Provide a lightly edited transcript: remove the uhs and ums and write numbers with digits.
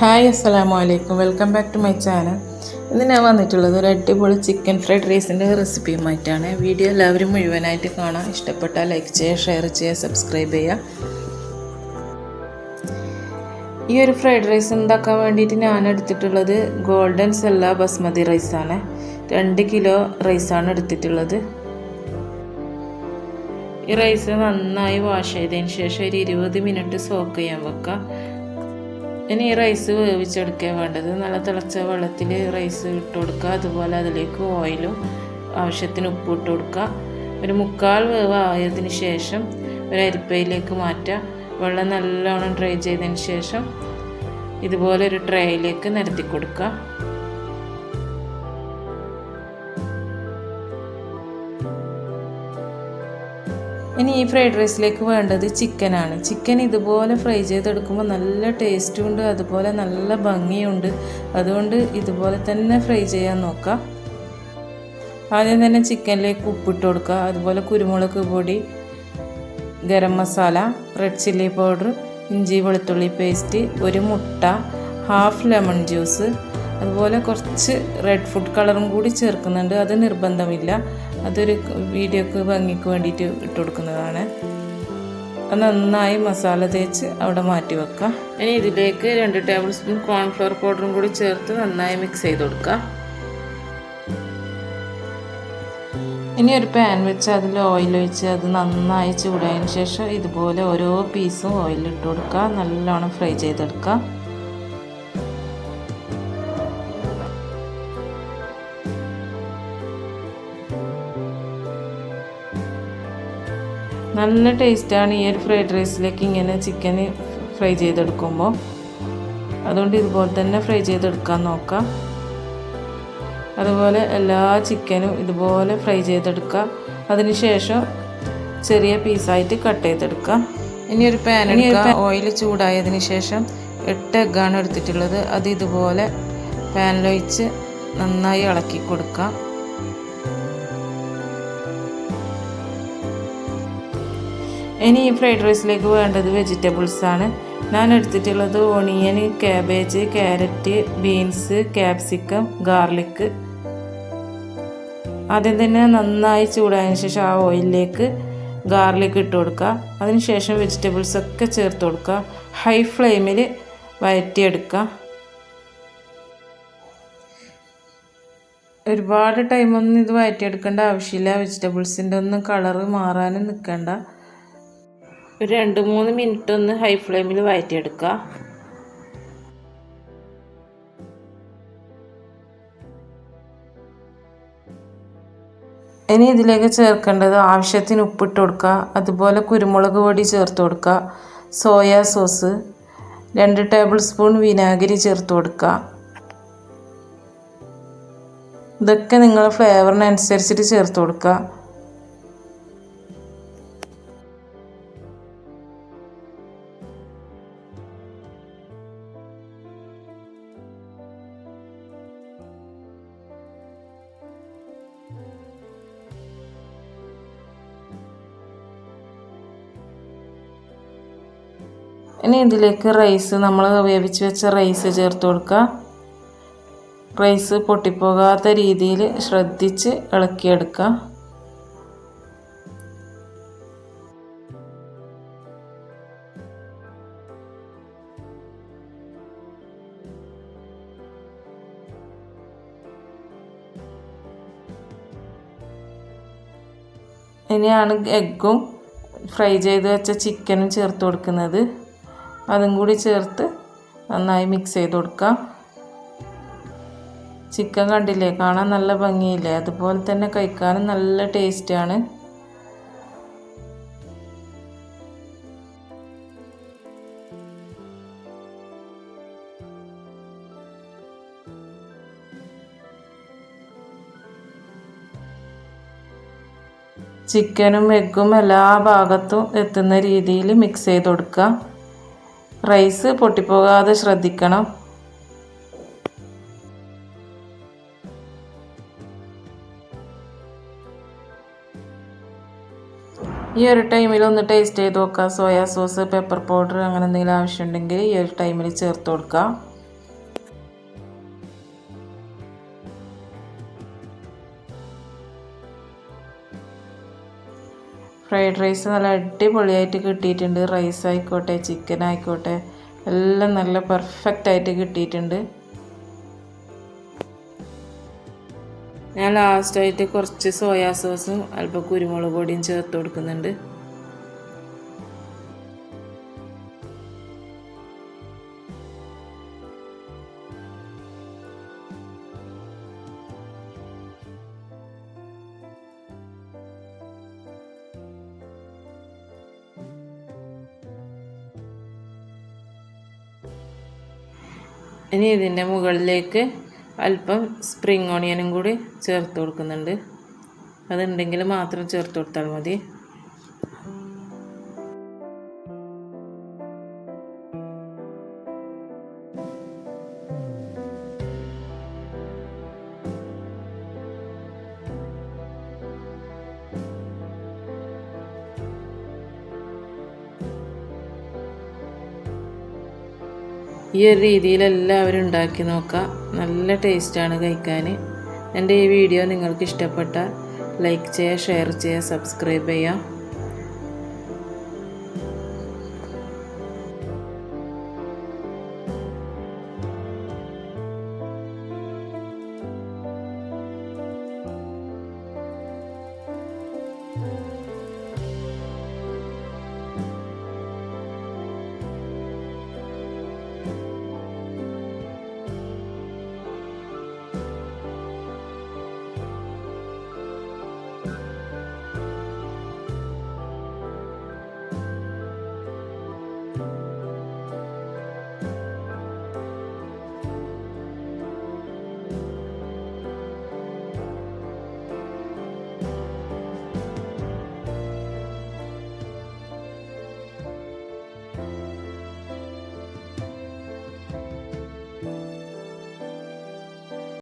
Hi അസ്സലാമു അലൈക്കും. Welcome back to my channel. ഇന്ന് ഞാൻ വന്നിട്ടുള്ളത് ഒരു അടിപൊളി ചിക്കൻ ഫ്രൈഡ് റൈസിൻ്റെ റെസിപ്പിയുമായിട്ടാണ്. വീഡിയോ എല്ലാവരും മുഴുവനായിട്ട് കാണാം. ഇഷ്ടപ്പെട്ടാൽ ലൈക്ക് ചെയ്യുക, ഷെയർ ചെയ്യുക, സബ്സ്ക്രൈബ് ചെയ്യുക. ഈ ഒരു ഫ്രൈഡ് റൈസ് ഉണ്ടാക്കാൻ വേണ്ടിയിട്ട് ഞാൻ എടുത്തിട്ടുള്ളത് ഗോൾഡൻ സെല്ല ബസ്മതി റൈസാണ്. 2 കിലോ റൈസാണ് എടുത്തിട്ടുള്ളത്. ഈ റൈസ് നന്നായി വാഷ് ചെയ്തതിന് ശേഷം ഒരു 20 മിനിറ്റ് സോക്ക് ചെയ്യാൻ വെക്കാം. ഇനി ഈ റൈസ് വേവിച്ചെടുക്കാൻ വേണ്ടത് നല്ല തിളച്ച വെള്ളത്തിൽ റൈസ് ഇട്ട് കൊടുക്കുക. അതുപോലെ അതിലേക്ക് ഓയിലും ആവശ്യത്തിന് ഉപ്പ് ഇട്ട് കൊടുക്കുക. ഒരു 3/4 വേവ് ആയതിന് ശേഷം ഒരു അരിപ്പയിലേക്ക് മാറ്റുക. വെള്ളം നല്ലോണം ഡ്രൈ ചെയ്തതിന് ശേഷം ഇതുപോലെ ഒരു ട്രേയിലേക്ക് നിരത്തി കൊടുക്കുക. ഇനി ഈ ഫ്രൈഡ് റൈസിലേക്ക് വേണ്ടത് ചിക്കനാണ്. ചിക്കൻ ഇതുപോലെ ഫ്രൈ ചെയ്തെടുക്കുമ്പോൾ നല്ല ടേസ്റ്റും ഉണ്ട്, അതുപോലെ നല്ല ഭംഗിയുണ്ട്. അതുകൊണ്ട് ഇതുപോലെ തന്നെ ഫ്രൈ ചെയ്യാൻ നോക്കാം. ആദ്യം തന്നെ ചിക്കനിലേക്ക് ഉപ്പിട്ട് കൊടുക്കുക. അതുപോലെ കുരുമുളക് പൊടി, garam masala, red chilli powder, ഇഞ്ചി വെളുത്തുള്ളി പേസ്റ്റ്, ഒരു മുട്ട, ഹാഫ് ലെമൺ ജ്യൂസ്, അതുപോലെ കുറച്ച് റെഡ് ഫുഡ് കളറും കൂടി ചേർക്കുന്നുണ്ട്. അത് നിർബന്ധമില്ല, അതൊരു വീഡിയോക്ക് ഭംഗിക്ക് വേണ്ടിയിട്ട് ഇട്ട് കൊടുക്കുന്നതാണ്. അത് നന്നായി മസാല തേച്ച് അവിടെ മാറ്റി വെക്കുക. ഇനി ഇതിലേക്ക് 2 ടേബിൾ സ്പൂൺ കോൺഫ്ലവർ പൗഡറും കൂടി ചേർത്ത് നന്നായി മിക്സ് ചെയ്ത് കൊടുക്കുക. ഇനി ഒരു പാൻ വെച്ച് അതിൽ ഓയിൽ ഒഴിച്ച് അത് നന്നായി ചൂടായതിന് ശേഷം ഇതുപോലെ ഓരോ പീസും ഓയിലിട്ട് കൊടുക്കുക. നല്ലോണം ഫ്രൈ ചെയ്തെടുക്കുക. നല്ല ടേസ്റ്റാണ് ഈ ഒരു ഫ്രൈഡ് റൈസിലേക്ക് ഇങ്ങനെ ചിക്കൻ ഫ്രൈ ചെയ്തെടുക്കുമ്പോൾ. അതുകൊണ്ട് ഇതുപോലെ തന്നെ ഫ്രൈ ചെയ്തെടുക്കാൻ നോക്കാം. അതുപോലെ എല്ലാ ചിക്കനും ഇതുപോലെ ഫ്രൈ ചെയ്തെടുക്കുക. അതിനുശേഷം ചെറിയ പീസായിട്ട് കട്ട് ചെയ്തെടുക്കുക. ഇനി ഒരു പാൻ എടുക്കുക. ഓയിൽ ചൂടായതിന് ശേഷം 8 എഗ്ഗാണ് എടുത്തിട്ടുള്ളത്. അത് ഇതുപോലെ പാനിലൊഴിച്ച് നന്നായി ഇളക്കി കൊടുക്കുക. ഇനി ഈ ഫ്രൈഡ് റൈസിലേക്ക് വേണ്ടത് വെജിറ്റബിൾസാണ്. ഞാൻ എടുത്തിട്ടുള്ളത് onion, cabbage, carrot, beans, capsicum, garlic. ആദ്യം തന്നെ നന്നായി ചൂടായതിനു ശേഷം ആ ഓയിലിലേക്ക് ഗാർലിക് ഇട്ട് കൊടുക്കുക. അതിനുശേഷം വെജിറ്റബിൾസൊക്കെ ചേർത്ത് കൊടുക്കുക. ഹൈ ഫ്ലെയിമിൽ വഴറ്റിയെടുക്കുക. ഒരുപാട് ടൈമൊന്നും ഇത് വഴറ്റിയെടുക്കേണ്ട ആവശ്യമില്ല. വെജിറ്റബിൾസിൻ്റെ ഒന്നും കളറ് മാറാനും നിൽക്കേണ്ട. ഒരു 2-3 മിനിറ്റ് ഒന്ന് ഹൈ ഫ്ലെയിമിൽ വഴറ്റിയെടുക്കുക. ഇനി ഇതിലേക്ക് ചേർക്കേണ്ടത് ആവശ്യത്തിന് ഉപ്പിട്ട് കൊടുക്കുക. അതുപോലെ കുരുമുളക് പൊടി ചേർത്ത് കൊടുക്കുക. സോയാ സോസ്, 2 ടേബിൾ സ്പൂൺ വിനാഗിരി ചേർത്ത് കൊടുക്കുക. ഇതൊക്കെ നിങ്ങളുടെ ഫ്ലേവറിനനുസരിച്ചിട്ട് ചേർത്ത് കൊടുക്കുക. ഇനി ഇതിലേക്ക് റൈസ്, നമ്മൾ വേവിച്ച് വെച്ച റൈസ് ചേർത്ത് കൊടുക്കുക. റൈസ് പൊട്ടിപ്പോകാത്ത രീതിയിൽ ശ്രദ്ധിച്ച് ഇളക്കിയെടുക്കുക. ഇനിയാണ് എഗ്ഗും ഫ്രൈ ചെയ്ത് വെച്ച ചിക്കനും ചേർത്ത് കൊടുക്കുന്നത്. അതും കൂടി ചേർത്ത് നന്നായി മിക്സ് ചെയ്ത് കൊടുക്കുക. ചിക്കൻ കണ്ടില്ലേ, കാണാൻ നല്ല ഭംഗിയില്ലേ? അതുപോലെ തന്നെ കഴിക്കാനും നല്ല ടേസ്റ്റാണ്. ചിക്കനും എഗ്ഗും എല്ലാ ഭാഗത്തും എത്തുന്ന രീതിയിൽ മിക്സ് ചെയ്ത് കൊടുക്കുക. റൈസ് പൊട്ടിപ്പോകാതെ ശ്രദ്ധിക്കണം. ഈ ഒരു ടൈമിൽ ഒന്ന് ടേസ്റ്റ് ചെയ്ത് നോക്കുക. സോയാ സോസ്, പെപ്പർ പൗഡർ അങ്ങനെ എന്തെങ്കിലും ആവശ്യമുണ്ടെങ്കിൽ ഈ ഒരു ടൈമിൽ ചേർത്ത് കൊടുക്കുക. ഫ്രൈഡ് റൈസ് നല്ല അടിപൊളിയായിട്ട് കിട്ടിയിട്ടുണ്ട്. റൈസ് ആയിക്കോട്ടെ ചിക്കൻ ആയിക്കോട്ടെ എല്ലാം നല്ല പെർഫെക്റ്റ് ആയിട്ട് കിട്ടിയിട്ടുണ്ട്. ഞാൻ ലാസ്റ്റായിട്ട് കുറച്ച് സോയാ സോസും അല്പം കുരുമുളക് പൊടിയും ചേർത്ത് കൊടുക്കുന്നുണ്ട്. ഇനി ഇതിൻ്റെ മുകളിലേക്ക് അല്പം സ്പ്രിംഗ് ഓണിയനും കൂടി ചേർത്ത് കൊടുക്കുന്നുണ്ട്. അതുണ്ടെങ്കിൽ മാത്രം ചേർത്ത് കൊടുത്താൽ മതി. ഈ ഒരു രീതിയിൽ എല്ലാവരും ഉണ്ടാക്കി നോക്കുക. നല്ല ടേസ്റ്റാണ് കഴിക്കാൻ. എൻ്റെ ഈ വീഡിയോ നിങ്ങൾക്ക് ഇഷ്ടപ്പെട്ടാൽ ലൈക്ക് ചെയ്യുക, ഷെയർ ചെയ്യുക, സബ്സ്ക്രൈബ് ചെയ്യുക.